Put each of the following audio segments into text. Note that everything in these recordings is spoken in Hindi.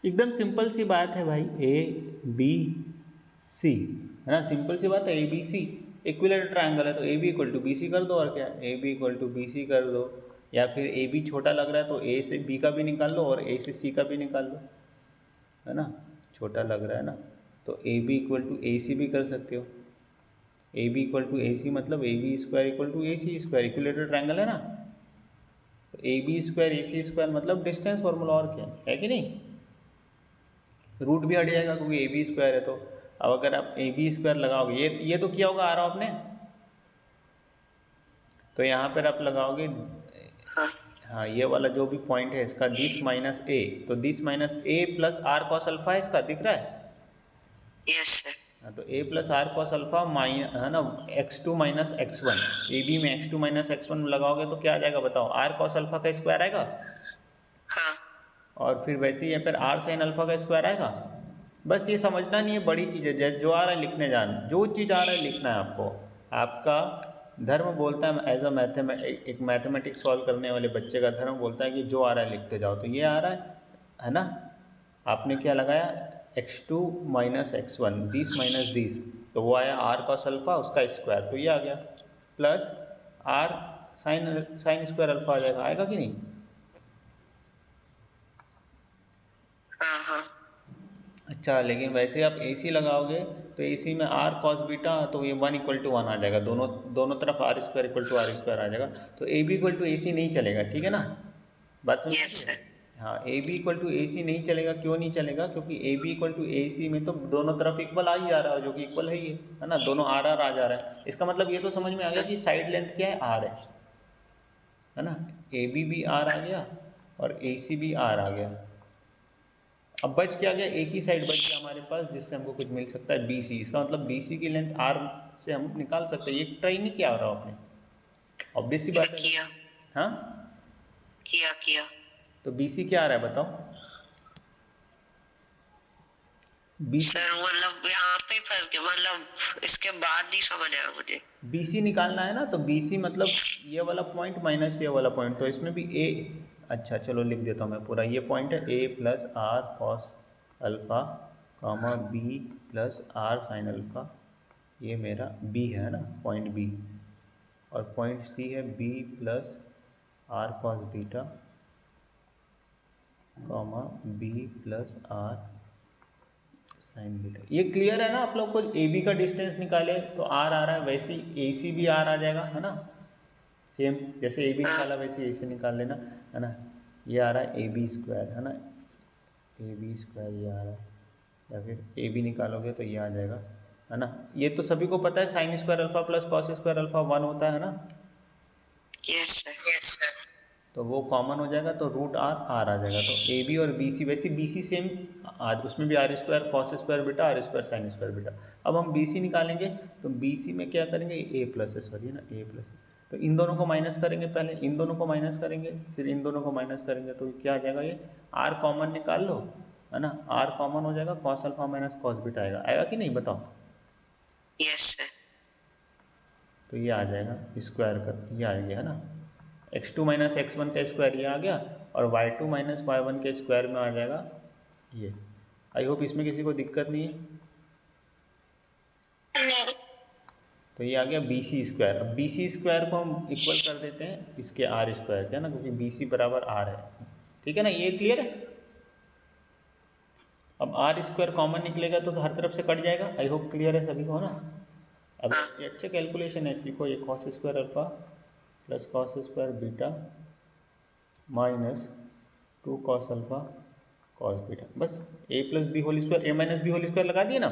एकदम सिंपल सी बात है भाई, ए बी सी है ना, सिंपल सी बात है, A B C equilateral triangle है तो A B equal to B C कर दो, और क्या A B equal to B C कर दो, या फिर ए बी छोटा लग रहा है तो ए से बी का भी निकाल लो और ए से सी का भी निकाल लो, है ना, छोटा लग रहा है ना, तो A B equal to A C भी कर सकते हो, A B equal to A C मतलब A B square equal to A C square, equilateral triangle है ना, तो A B square A C square मतलब डिस्टेंस फॉर्मूला, और क्या है कि नहीं, रूट भी हट जाएगा क्योंकि ए बी स्क्वायर है, तो अब अगर आप ए बी स्क्वायर लगाओगे, ये तो किया होगा आ रहा आपने, तो यहाँ पर आप लगाओगे, हाँ ये वाला जो भी पॉइंट है इसका दिस माइनस ए, तो this minus A plus R cos alpha है, इसका दिख रहा है, यस सर, हाँ तो a plus R cos alpha है ना, x2 minus x1, A B में x2 माइनस x1 लगाओगे तो क्या आ जाएगा बताओ, आर कॉस अल्फा का स्क्वायर आएगा, हाँ, और फिर वैसे ही यहाँ पर आर साइन अल्फा का स्क्वायर आएगा। बस ये समझना नहीं है, बड़ी चीज़ है, जैसे जो आ रहा है लिखने जान, जो चीज़ आ रहा है लिखना है आपको, आपका धर्म बोलता है, एज अ एक मैथमेटिक्स सॉल्व करने वाले बच्चे का धर्म बोलता है कि जो आ रहा है लिखते जाओ, तो ये आ रहा है ना, आपने क्या लगाया, x2 minus x1 this minus this, तो वो आया आर कॉस अल्फा उसका स्क्वायर, तो ये आ गया, plus R sine square alpha आ जाएगा, आएगा कि नहीं, हाँ हाँ, अच्छा लेकिन वैसे आप ए सी लगाओगे तो ए सी में आर कॉस बीटा, तो ये 1 इक्वल टू 1 आ जाएगा, दोनों तरफ R square equal to R square आ जाएगा, तो A B equal to A C नहीं चलेगा, ठीक है ना, बात समझ यस में? सर, हाँ ए B equal to A C नहीं चलेगा, क्यों नहीं चलेगा, क्योंकि ए बी इक्वल टू ए सी में तो दोनों तरफ इक्वल आ ही जा रहा है, जो कि इक्वल है ना, दोनों आर आर आ जा रहा है, इसका मतलब ये तो समझ में आ गया कि साइड लेंथ क्या है, आर है ना, ए बी भी आर आ गया और ए सी भी आर आ गया, अब बच क्या गया, एक ही साइड बच गया हमारे पास जिससे हमको कुछ मिल सकता है बी सी, इसका मतलब बी सी की लेंथ आर से हम निकाल सकते हैं, ये ट्राई नहीं किया हो रहा आपने, ऑब्वियस सी बात है, किया हाँ किया किया, तो बी सी क्या आ रहा है बताओ, बी सी, सर मतलब यहाँ पे फंस गया, मतलब इसके बाद ही समझ आया मुझे, बी सी निकालना है ना, तो बी सी मतलब ये वाला पॉइंट माइनस ये वाला पॉइंट, तो इसमें भी ए, अच्छा चलो लिख देता हूँ मैं पूरा, ये पॉइंट है A plus R cos alpha comma B plus R sine alpha, ये मेरा बी है ना, पॉइंट बी, और पॉइंट सी है B plus R cos beta comma B plus R sine beta, ये क्लियर है ना आप लोग को, ए बी का डिस्टेंस निकाले तो आर आ रहा है, वैसे ही ए सी भी आर आ जाएगा, है ना, सेम जैसे ए बी निकाला वैसे ए सी निकाल लेना, है ना, ये आ रहा है ए बी स्क्वायर, है ना, ए बी स्क्वायर ये आ रहा है, या फिर ए बी निकालोगे तो ये आ जाएगा, है ना, ये तो सभी को पता है sign square alpha plus cos square alpha 1 होता है ना, यस सर, तो वो कॉमन हो जाएगा तो रूट आर आर आ जाएगा, तो ए बी और बी सी, वैसे बी सी सेम आज उसमें भी आर स्क्वायर कॉस स्क्वायर बेटा आर स्क्वायर साइन स्क्वायर बेटा, अब हम बी सी निकालेंगे तो बी सी में क्या करेंगे, ए प्लस है, सॉरी ना ए प्लस है, तो इन दोनों को माइनस करेंगे, पहले इन दोनों को माइनस करेंगे फिर इन दोनों को माइनस करेंगे, तो क्या आ जाएगा, ये आर कॉमन निकाल लो, है ना, आर कॉमन हो जाएगा, cos alpha minus cos beta आएगा, आएगा कि नहीं बताओ, यस सर, तो ये आ जाएगा स्क्वायर कर, ये आ गया है ना, x2 माइनस x1 का स्क्वायर ये आ गया, और y2 माइनस y1 के स्क्वायर में आ जाएगा ये, आई होप इसमें किसी को दिक्कत नहीं है, तो ये आ गया बी सी स्क्वायर, अब बी सी स्क्वायर को हम इक्वल कर देते हैं इसके आर स्क्वायर के, ना, क्योंकि बी सी बराबर आर है, ठीक है ना, ये क्लियर है, अब आर स्क्वायर कॉमन निकलेगा तो हर तरफ से कट जाएगा, आई होप क्लियर है सभी को, ना, अब ये अच्छे कैलकुलेशन है, सीखो, ये cos square alpha plus cos square beta minus 2 cos alpha cos beta, बस ए प्लस बी होल स्क्वायर, ए माइनस बी होल स्क्वायर लगा दिए ना,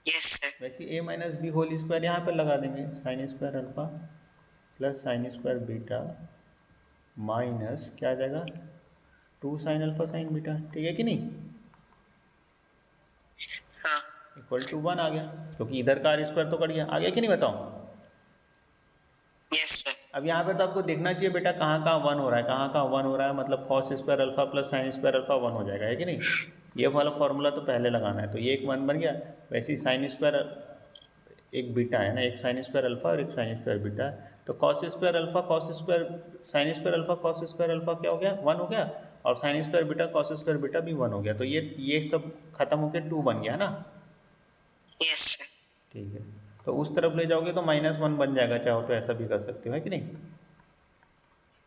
यस सर, वैसे ए माइनस बी होल स्क्वायर यहाँ पर लगा देंगे, sign square alpha plus sine square beta minus क्या आ जाएगा 2 साइन अल्फा साइन बीटा, ठीक है कि नहीं, हाँ, इक्वल टू 1 आ गया, क्योंकि इधर का आर स्क्वायर तो कट गया, आ गया कि नहीं बताओ, यस सर, अब यहाँ पे तो आपको देखना चाहिए बेटा कहाँ कहाँ 1 हो रहा है, कहाँ कहाँ 1 हो रहा है, मतलब cos square alpha plus sign square alpha 1 हो जाएगा, है कि नहीं, ये वाला फॉर्मूला तो पहले लगाना है, तो ये एक 1 बन गया, वैसे ही साइन स्क्वायर एक बीटा है ना, एक साइन स्क्वायर अल्फा और एक साइन स्क्वायर बीटा है, तो cos square alpha cos square sine square alpha cos square alpha क्या हो गया 1 हो गया, और sine square beta cos square beta भी 1 हो गया, तो ये सब खत्म होकर 2 बन गया ना। Yes sir. ठीक है, तो उस तरफ ले जाओगे तो -1 बन जाएगा, चाहो तो ऐसा भी कर सकते हो, है कि नहीं।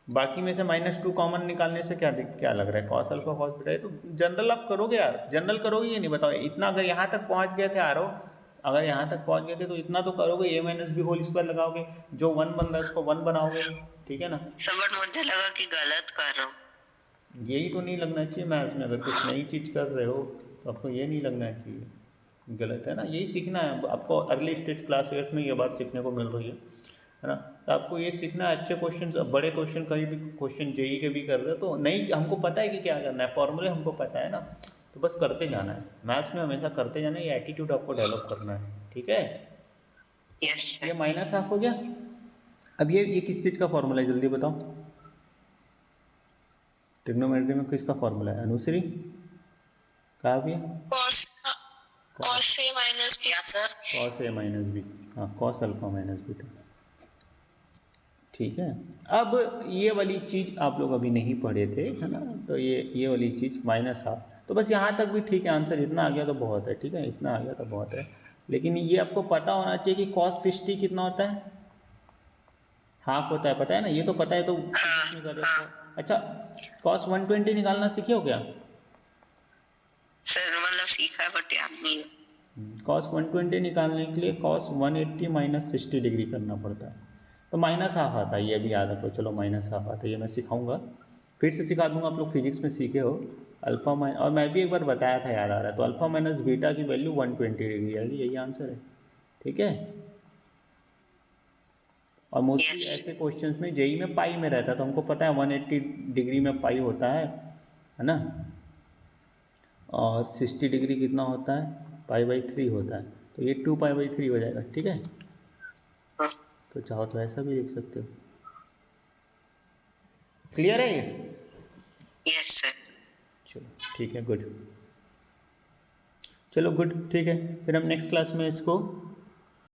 बाकी में से -2 कॉमन निकालने से क्या लग रहा है, कॉस अल्फा कॉस बीटा, तो जनरल आप करोगे यार, जनरल करोगे ये नहीं, बताओ इतना, अगर यहाँ तक पहुँच गए थे आरो, अगर यहाँ तक पहुँच गए थे तो इतना तो करोगे, a minus B whole square लगाओगे, जो 1 बन रहा है उसको 1 बनाओगे, ठीक है ना। सर बट मुझे लगा कि गलत कर रहा हूँ। यही तो नहीं लगना चाहिए मैथ्स में, अगर कुछ नई चीज़ कर रहे हो तो आपको ये नहीं लगना चाहिए गलत है ना, यही सीखना है आपको। अर्ली स्टेज क्लास 8 में ये बात सीखने को मिल रही है ना। तो आपको ये सीखना है, अच्छे क्वेश्चन, बड़े क्वेश्चन, कहीं भी क्वेश्चन जेई के भी कर रहे हो तो नहीं, हमको पता है कि क्या करना है, फॉर्मूले हमको पता है ना, तो बस करते जाना है। मैथ्स में हमेशा करते जाना है, ये एटीट्यूड आपको डेवलप करना है, ठीक है। यस ये सर। माइनस हाफ हो गया। अब ये किस चीज़ का फॉर्मूला है, जल्दी बताओ। ट्रिग्नोमेट्री में किसका फॉर्मूला है, अनुश्री कहा भी cos cos A minus B sir. Cos A minus B, हाँ कॉस अल्फा माइनस बीटा, ठीक है। अब ये वाली चीज़ आप लोग अभी नहीं पढ़े थे, है ना, तो ये वाली चीज़ माइनस हाफ, तो बस यहाँ तक भी ठीक है, आंसर इतना आ गया तो बहुत है, ठीक है, इतना आ गया तो बहुत है। लेकिन ये आपको पता होना चाहिए कि कॉस 60 कितना होता है, हाफ होता है, पता है ना, ये तो पता है, तो हाँ, में कर रहे हाँ। हो। अच्छा, कॉस 120 निकालना सीखे हो क्या। सर मतलब सीखा है बट याद नहीं है। कॉस 120 निकालने के लिए कॉस 180 माइनस 60 डिग्री करना पड़ता है, तो माइनस हाफ आता है, ये भी याद रखो, चलो माइनस हाफ आता है, ये मैं सिखाऊंगा, फिर से सिखा दूंगा, आप लोग फिजिक्स में सीखे हो। अल्फा माइन, और मैं भी एक बार बताया था, याद आ रहा है, तो अल्फा माइनस बीटा की वैल्यू 120 डिग्री आएगी, यही आंसर है, ठीक है। और मोस्टली यस। ऐसे क्वेश्चंस में जेई में पाई में रहता है, तो हमको पता है 180 डिग्री में पाई होता है ना, और 60 डिग्री कितना होता है, पाई/3 होता है, तो ये 2 पाई/3 हो जाएगा, ठीक है। हाँ। तो चाहो तो ऐसा भी लिख सकते हो, क्लियर है ये। Yes sir. चलो ठीक है, गुड, चलो गुड, ठीक है, फिर हम नेक्स्ट क्लास में इसको